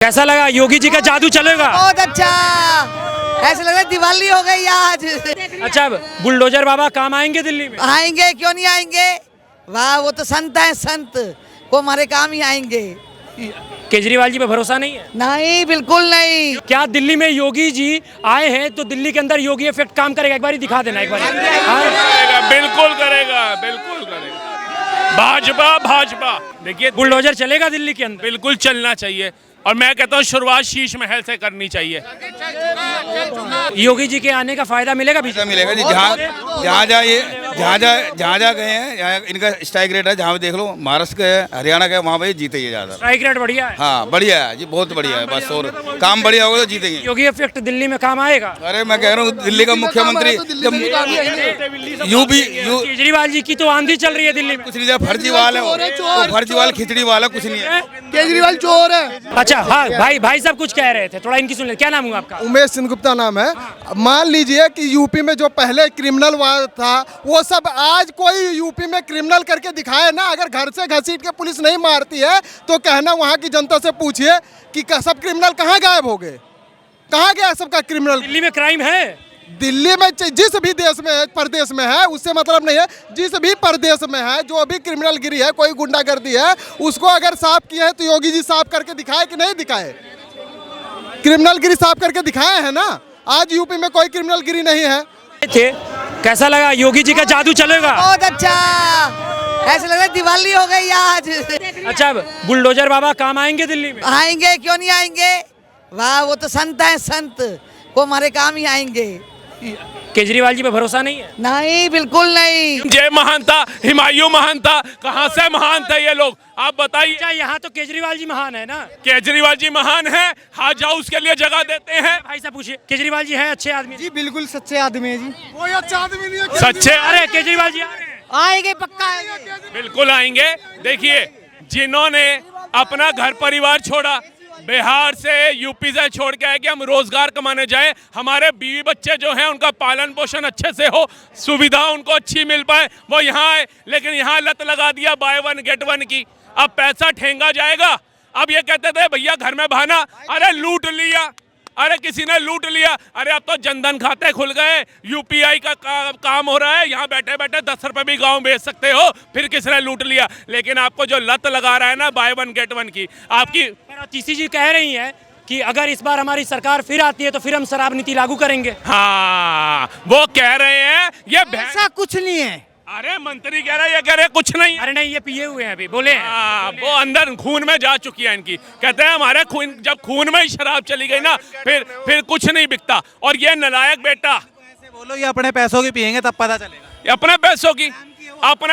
कैसा लगा? योगी जी का जादू चलेगा? बहुत अच्छा, ऐसा लग रहा है दिवाली हो गई आज। अच्छा, बुलडोजर बाबा काम आएंगे दिल्ली में? आएंगे, क्यों नहीं आएंगे। वाह, वो तो संत है, संत वो हमारे काम ही आएंगे। केजरीवाल जी पे भरोसा नहीं है? नहीं, बिल्कुल नहीं। क्या दिल्ली में योगी जी आए हैं तो दिल्ली के अंदर योगी इफेक्ट काम करेगा? एक बार दिखा देना एक बार। करेगा, बिल्कुल करेगा, बिल्कुल करेगा। भाजपा भाजपा देखिए, बुलडोजर चलेगा दिल्ली के अंदर? बिल्कुल चलना चाहिए। और मैं कहता हूँ शुरुआत शीश महल से करनी चाहिए। योगी जी के आने का फायदा मिलेगा? भी मिलेगा जी। जहाँ गए हैं, यहाँ इनका स्ट्राइक रेट है, जहाँ भी देख लो, महाराष्ट्र के, हरियाणा के, वहाँ पे जीते ही ज्यादा। स्ट्राइक रेट बढ़िया है? हाँ बढ़िया है जी, बहुत बढ़िया है। बस और काम बढ़िया होगा तो जीतेंगे। योगी इफेक्ट दिल्ली में काम आएगा? अरे मैं कह रहा हूँ, दिल्ली का मुख्यमंत्री यूपी केजरीवाल जी की तो आंधी चल रही है दिल्ली में। कुछ नहीं, फर्जीवाल है वो, फर्जीवाल खिचड़ी वाला कुछ नहीं है। केजरीवाल चोर है। अच्छा, हाँ भाई साहब कुछ कह रहे थे, थोड़ा इनकी सुन ले। क्या नाम हुआ आपका? उमेश सिंह गुप्ता नाम है। मान लीजिए कि यूपी में जो पहले क्रिमिनल था, वो सब आज कोई यूपी में क्रिमिनल करके दिखाए ना। अगर घर से घसीट के पुलिस नहीं मारती है तो कहना वहाँ की जनता से पूछिए कि सब क्रिमिनल कहाँ गायब हो गए, कहाँ गया सबका क्रिमिनल। दिल्ली में क्राइम है? दिल्ली में जिस भी देश में है, प्रदेश में है, उससे मतलब नहीं है। जिस भी प्रदेश में है, जो भी क्रिमिनल गिरी है, कोई गुंडागर्दी है, उसको अगर साफ किया है तो योगी जी साफ करके दिखाए कि नहीं दिखाए? क्रिमिनल गिरी साफ करके दिखाए हैं ना। आज यूपी में कोई क्रिमिनल गिरी नहीं है। कैसा लगा? योगी जी का जादू चलेगा? बहुत अच्छा, ऐसा लग रहा है दिवाली हो गई आज। अच्छा, बुलडोजर बाबा काम आएंगे दिल्ली में? आएंगे, क्यों नहीं आएंगे। वाह, वो तो संत है, संत वो हमारे काम ही आएंगे। केजरीवाल जी पे भरोसा नहीं है? नहीं, बिल्कुल नहीं। जय महान था, हिमायू महान था, कहाँ से महान थे ये लोग, आप बताइए। अच्छा, यहाँ तो केजरीवाल जी महान है ना? केजरीवाल जी महान है, हाउस हाउस के लिए जगह देते हैं। भाई साहब पूछिए, केजरीवाल जी है अच्छे आदमी? जी बिल्कुल सच्चे आदमी है जी। कोई अच्छा आदमी नहीं है। सच्चे, अरे केजरीवाल जी आ रहे हैं? आएंगे, पक्का आएंगे। बिल्कुल आएंगे। देखिए, जिन्होंने अपना घर परिवार छोड़ा, बिहार से, यूपी से छोड़ के आए कि हम रोजगार कमाने जाएं, हमारे बीवी बच्चे जो हैं उनका पालन पोषण अच्छे से हो, सुविधा उनको अच्छी मिल पाए, वो यहाँ आए। लेकिन यहाँ लत लगा दिया बाय वन गेट वन की। अब पैसा ठेंगा जाएगा। अब ये कहते थे भैया घर में बहाना, अरे लूट लिया, अरे किसी ने लूट लिया। अरे अब तो जनधन खाते खुल गए, यूपीआई का काम हो रहा है, यहाँ बैठे बैठे 10 रुपए भी गांव भेज सकते हो, फिर किसने लूट लिया। लेकिन आपको जो लत लगा रहा है ना बाय वन गेट वन की, आपकी तीसी जी कह रही हैं कि अगर इस बार हमारी सरकार फिर आती है तो फिर हम शराब नीति लागू करेंगे। हाँ, वो कह रहे हैं ये ऐसा कुछ नहीं है। अरे मंत्री कह रहे हैं, ये कह रहे हैं कुछ नहीं। अरे नहीं, ये पिए हुए हैं अभी, बोले हैं। वो अंदर खून में जा चुकी है इनकी। कहते हैं हमारे खून, जब खून में ही शराब चली गई ना, फिर कुछ नहीं बिकता। और ये नालायक बेटा, ऐसे बोलो ये अपने पैसों की पियेंगे तब पता चलेगा। ये अपने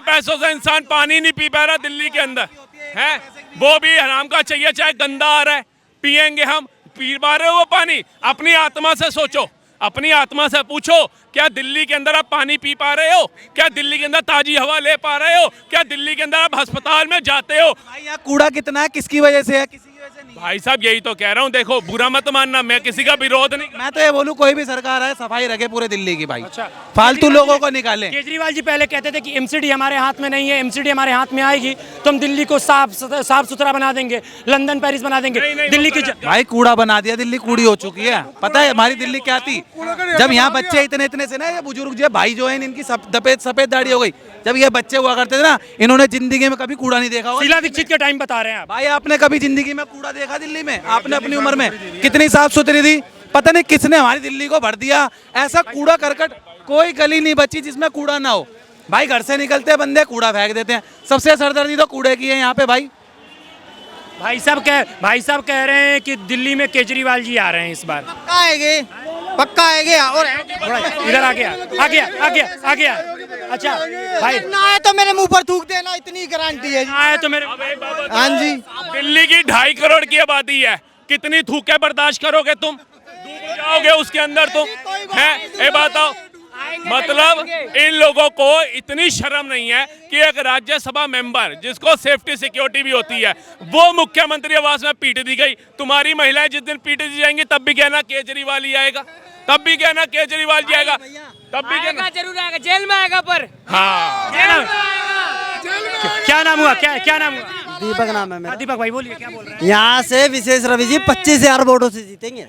पैसों से इंसान पानी नहीं पी पा रहा दिल्ली के अंदर है। वो भी हराम का चाहिए, चाहे गंदा आ रहा है, पियेंगे हम। पी पा रहे हो वो पानी? अपनी आत्मा से सोचो, अपनी आत्मा से पूछो, क्या दिल्ली के अंदर आप पानी पी पा रहे हो? क्या दिल्ली के अंदर ताजी हवा ले पा रहे हो? क्या दिल्ली के अंदर आप अस्पताल में जाते हो? भाई यहाँ कूड़ा कितना है, किसकी वजह से है? किसी की वजह से नहीं। भाई साहब यही तो कह रहा हूँ। देखो, बुरा मत मानना, मैं किसी का विरोध नहीं। मैं तो ये बोलूँ कोई भी सरकार है सफाई रखे पूरे दिल्ली की भाई। अच्छा, फालतू लोगों को निकाले। केजरीवाल जी पहले कहते थे कि एमसीडी हमारे हाथ में नहीं है, एमसीडी हमारे हाथ में आएगी तो हम दिल्ली को साफ सुथरा बना देंगे, लंदन पेरिस बना देंगे। दिल्ली की भाई कूड़ा बना दिया, दिल्ली कूड़ी हो चुकी है। पता है हमारी दिल्ली क्या थी? जब यहाँ बच्चे इतने से ना, ये बुजुर्ग जो भाई जो है इनकी सफेद दाढ़ी हो गई। जब ये बच्चे हुआ करते थे ना, इन्होंने जिंदगी में कभी कूड़ा नहीं देखा होगा। शीला दीक्षित के टाइम बता रहे हैं आप। भाई आपने कभी जिंदगी में कूड़ा देखा दिल्ली में? आपने अपनी उम्र में कितनी साफ सुथरी थी? पता नहीं किसने हमारी दिल्ली को भर दिया। ऐसा कूड़ा करकट, कोई गली नहीं बची जिसमें कूड़ा ना हो। भाई घर से निकलते बंदे कूड़ा फेंक देते हैं। सबसे सरदर्दी तो कूड़े की है यहाँ पे भाई। भाई साहब कह रहे हैं कि दिल्ली में केजरीवाल जी आ रहे हैं इस बार। पक्का आएंगे, पक्का आएंगे। और इधर आ गया। अच्छा भाई, ना आए तो मेरे मुंह पर थूक देना, इतनी गारंटी है। आए तो मेरे। हाँ जी, दिल्ली की 2.5 करोड़ की आबादी है, कितनी थूके बर्दाश्त करोगे तुम? डूब जाओगे उसके अंदर तुम, हैं? ये बताओ, मतलब इन लोगों को इतनी शर्म नहीं है कि एक राज्यसभा मेंबर जिसको सेफ्टी सिक्योरिटी भी होती है, वो मुख्यमंत्री आवास में पीट दी गई। तुम्हारी महिलाएं जिस दिन पीट दी जाएंगी तब भी कहना केजरीवाल ही आएगा, तब भी कहना केजरीवाल जी आएगा, तब भी कहना जरूर आएगा, जेल में आएगा। पर हाँ, क्या नाम हुआ? क्या नाम हुआ? दीपक नाम है मेरा। दीपक भाई बोलिए क्या बोल रहे हैं? यहाँ से विशेष रवि जी 25,000 वोटों से जीतेंगे,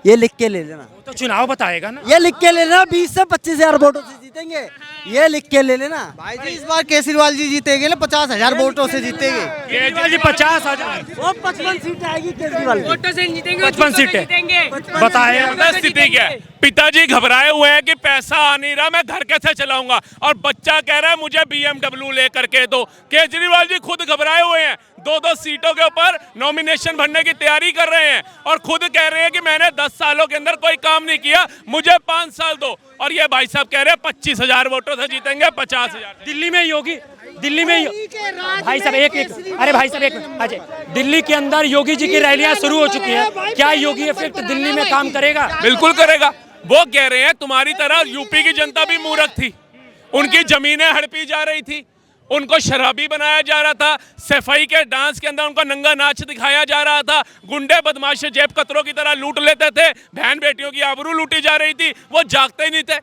ये लिख के ले लेना। तो चुनाव बताएगा ना। ये लिख के ले लेना, 20 से 25,000 वोटों से जीतेंगे, ये लिख के ले लेना। भाई जी इस बार केजरीवाल जी जीतेंगे ना, 50,000 वोटों से जीतेंगे। केजरीवाल जी 50,000 वो 55 सीट आएगी केजरीवाल की। 55 सीटें बताए। स्थिति क्या है? पिताजी घबराए हुए हैं कि पैसा आ नहीं रहा, मैं घर कैसे चलाऊंगा, और बच्चा कह रहा है मुझे BMW लेकर के दो। केजरीवाल जी खुद घबराए हुए हैं, 2-2 सीटों के ऊपर नॉमिनेशन भरने की तैयारी कर रहे हैं और खुद कह रहे हैं कि मैंने 10 सालों के अंदर कोई काम नहीं किया, मुझे 5 साल दो। और ये भाई साहब कह रहे हैं 25,000 वोटों से जीतेंगे, 50,000। दिल्ली में योगी, दिल्ली में भाई साहब एक अरे भाई साहब एक अजय, दिल्ली के अंदर योगी जी की रैलियां शुरू हो चुकी हैं, क्या योगी इफेक्ट दिल्ली में काम करेगा? बिल्कुल करेगा। वो कह रहे हैं तुम्हारी तरह यूपी की जनता भी मूर्ख थी, उनकी जमीनें हड़पी जा रही थी, उनको शराबी बनाया जा रहा था, सफाई के डांस के अंदर उनको नंगा नाच दिखाया जा रहा था, गुंडे बदमाश जेब कतरों की तरह लूट लेते थे, बहन बेटियों की आबरू लूटी जा रही थी, वो जागते ही नहीं थे।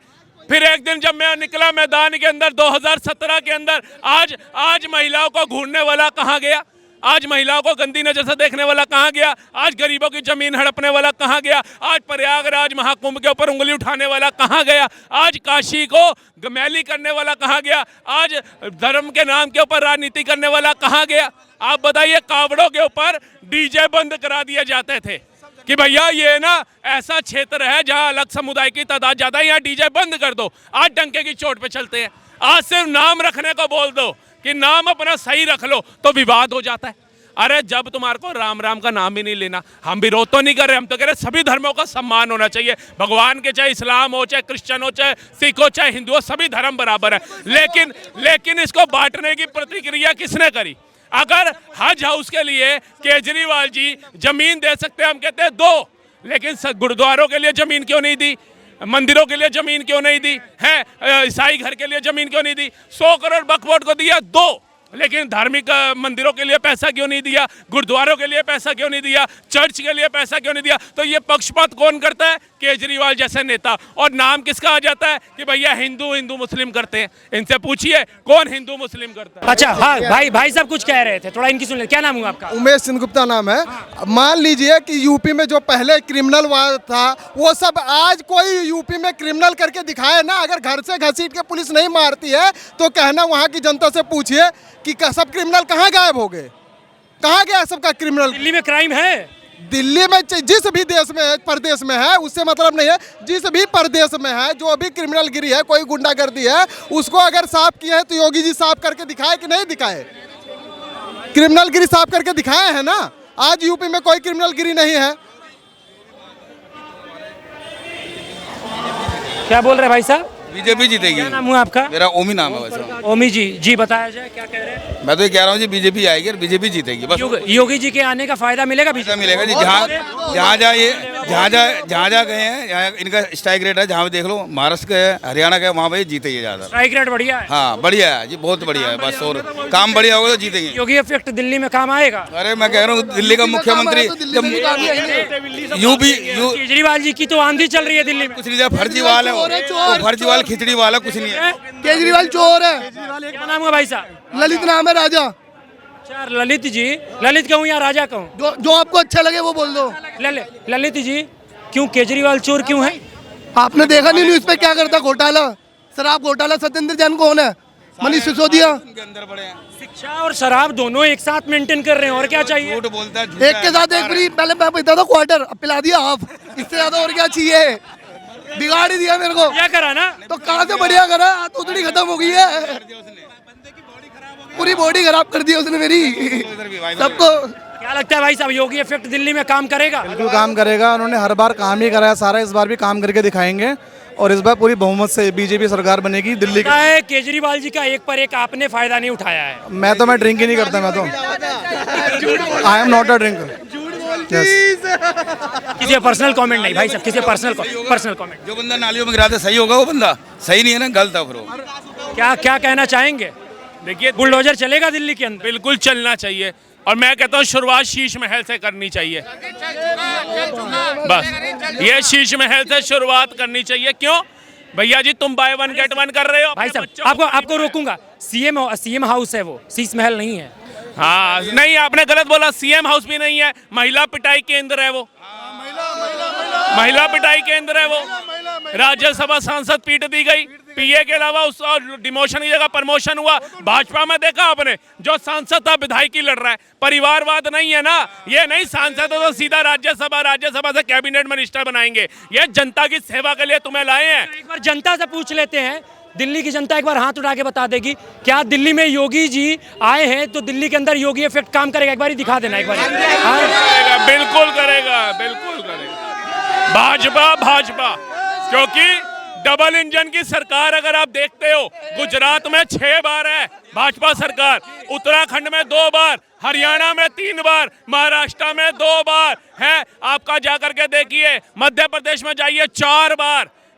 फिर एक दिन जब मैं निकला मैदान के अंदर 2017 के अंदर, आज महिलाओं को घूरने वाला कहाँ गया? आज महिलाओं को गंदी नजर से देखने वाला कहाँ गया? आज गरीबों की जमीन हड़पने वाला कहाँ गया? आज प्रयागराज महाकुंभ के ऊपर उंगली उठाने वाला कहाँ गया? आज काशी को मैली करने वाला कहाँ गया? आज धर्म के नाम के ऊपर राजनीति करने वाला कहाँ गया? आप बताइए, कावड़ों के ऊपर डीजे बंद करा दिए जाते थे कि भैया ये ना ऐसा क्षेत्र है जहां अलग समुदाय की तादाद ज्यादा है, यहाँ डीजे बंद कर दो। आज डंके की चोट पे चलते हैं। आज सिर्फ नाम रखने को बोल दो कि नाम अपना सही रख लो तो विवाद हो जाता है। अरे जब तुम्हारे को राम राम का नाम ही नहीं लेना, हम विरोध तो नहीं कर रहे, हम तो कह रहे सभी धर्मों का सम्मान होना चाहिए, भगवान के चाहे इस्लाम हो, चाहे क्रिश्चियन हो, चाहे सिख हो, चाहे हिंदू हो, सभी धर्म बराबर है। लेकिन इसको बांटने की प्रतिक्रिया किसने करी? अगर हज हाउस के लिए केजरीवाल जी जमीन दे सकते हैं, हम कहते हैं दो, लेकिन गुरुद्वारों के लिए जमीन क्यों नहीं दी? मंदिरों के लिए जमीन क्यों नहीं दी है? ईसाई घर के लिए जमीन क्यों नहीं दी? 100 करोड़ वक्फ बोर्ड को दिया, दो, लेकिन धार्मिक मंदिरों के लिए पैसा क्यों नहीं दिया? गुरुद्वारों के लिए पैसा क्यों नहीं दिया? चर्च के लिए पैसा क्यों नहीं दिया? तो ये पक्षपात कौन करता है? केजरीवाल जैसे नेता। और नाम किसका आ जाता है कि भैया हिंदू मुस्लिम करते हैं। इनसे पूछिए कौन हिंदू मुस्लिम करता है। अच्छा हाँ भाई साहब कुछ कह रहे थे, थोड़ा इनकी सुन ले। क्या नाम हुआ आपका? उमेश सिंह गुप्ता नाम है। मान लीजिए कि यूपी में जो पहले क्रिमिनल था वो सब आज कोई यूपी में क्रिमिनल करके दिखाए ना। अगर घर से घसीट के पुलिस नहीं मारती है तो कहना वहाँ की जनता से पूछिए कि सब क्रिमिनल कहाँ गायब हो गए, कहाँ गया सबका क्रिमिनल? दिल्ली में क्राइम है, दिल्ली में जिस भी देश में प्रदेश में है उससे मतलब नहीं है, जिस भी प्रदेश में है जो भी क्रिमिनल गिरी है, कोई गुंडागर्दी है, उसको अगर साफ किया है तो योगी जी साफ करके दिखाए कि नहीं दिखाए? क्रिमिनल गिरी साफ करके दिखाए हैं ना। आज यूपी में कोई क्रिमिनल गिरी नहीं है। क्या बोल रहे भाई साहब? बीजेपी जीतेगी। क्या नाम हुआ आपका? मेरा ओमी नाम है वैसे। ओमी जी बताया जाए क्या कह रहे हैं? मैं तो ये कह रहा हूँ जी बीजेपी आएगी और बीजेपी जीतेगी बस। योगी जी के आने का फायदा मिलेगा? पैसा मिलेगा जी। जहाँ गए हैं यहाँ इनका स्ट्राइक रेट है, जहाँ भी देख लो, महाराष्ट्र के, हरियाणा के, वहाँ पे जीते ज्यादा। स्ट्राइक रेट बढ़िया है। हाँ बढ़िया है जी, बहुत बढ़िया है बस, और काम बढ़िया होगा तो जीतेंगे। योगी इफेक्ट दिल्ली में काम आएगा? अरे मैं कह रहा हूँ दिल्ली का मुख्यमंत्री यूपी केजरीवाल जी की तो आंधी चल रही है दिल्ली में। कुछ नहीं, फर्जीवाल है वो, फर्जीवाल खिचड़ी वाला कुछ नहीं है। केजरीवाल चोर है। क्या नाम है भाई साहब? ललित नाम है, राजा। अच्छा ललित जी, ललित कहूँ या राजा कहूँ? जो आपको अच्छा लगे वो बोल दो। ललित जी क्यों केजरीवाल चोर क्यों है? आपने देखा नहीं न्यूज पे क्या करता? घोटाला, शराब घोटाला। सत्येंद्र जैन कौन है? मनीष सिसोदिया। शिक्षा और शराब दोनों एक साथ मेंटेन कर रहे हैं, और क्या चाहिए? झूठ बोलता है, एक के साथ एक फ्री। पहले मैं पीता था क्वार्टर, अब पिला दिया हाफ। इससे ज्यादा और क्या चाहिए? बिगाड़ ही दिया मेरे को। क्या करा ना? तो कहाँ से बढ़िया करा? उतनी खत्म हो गई है, पूरी बॉडी खराब कर दी उसने मेरी सबको। क्या लगता है भाई साहब, योगी इफेक्ट दिल्ली में काम करेगा? बिल्कुल काम करेगा। उन्होंने हर बार काम ही कराया सारा, इस बार भी काम करके दिखाएंगे और इस बार पूरी बहुमत से बीजेपी सरकार बनेगी दिल्ली क्या है केजरीवाल जी का एक पर एक आपने फायदा नहीं उठाया है? मैं ड्रिंक ही नहीं करता, मैं तो I am not a drinker. किसी पर्सनल कमेंट नहीं भाई साहब, किसी पर्सनल कमेंट। जो बंदा नालियों में गिराता सही होगा, वो बंदा सही नहीं है ना, गलत है फिर वो। क्या कहना चाहेंगे? देखिए बुलडोजर चलेगा दिल्ली के अंदर? बिल्कुल चलना चाहिए, और मैं कहता हूँ शुरुआत शीश महल से करनी चाहिए। बस ये शीश महल से शुरुआत करनी चाहिए। क्यों भैया जी, तुम बाय वन गेट वन कर रहे हो भाई साहब? आपको रोकूंगा। सीएम हाउस है वो, शीश महल नहीं है। हाँ नहीं, आपने गलत बोला, सीएम हाउस भी नहीं है, महिला पिटाई केंद्र है वो, महिला पिटाई केंद्र है वो। राज्यसभा सांसद पीट दी गई, पीए के अलावा उस डिमोशन की जगह प्रमोशन हुआ। भाजपा में देखा आपने, जो सांसद था विधायकी लड़ रहा है, परिवारवाद नहीं है ना, ये नहीं सांसद तो सीधा राज्यसभा से कैबिनेट मिनिस्टर बनाएंगे, ये जनता की सेवा के लिए तुम्हें लाए हैं। एक बार जनता से पूछ लेते हैं, दिल्ली की जनता एक बार हाथ उठा के बता देगी, क्या दिल्ली में योगी जी आए हैं तो दिल्ली के अंदर योगी इफेक्ट काम करेगा? एक बार ही दिखा देना, एक बार। करेगा, बिल्कुल करेगा, बिल्कुल करेगा। भाजपा क्योंकि डबल इंजन की सरकार अगर आप देखते हो, गुजरात में 6 बार है भाजपा सरकार, उत्तराखंड में 2 बार, हरियाणा में 3 बार, महाराष्ट्र में 2 बार है। आपका जाकर के देखिए, मध्य प्रदेश में जाइए 4 बार।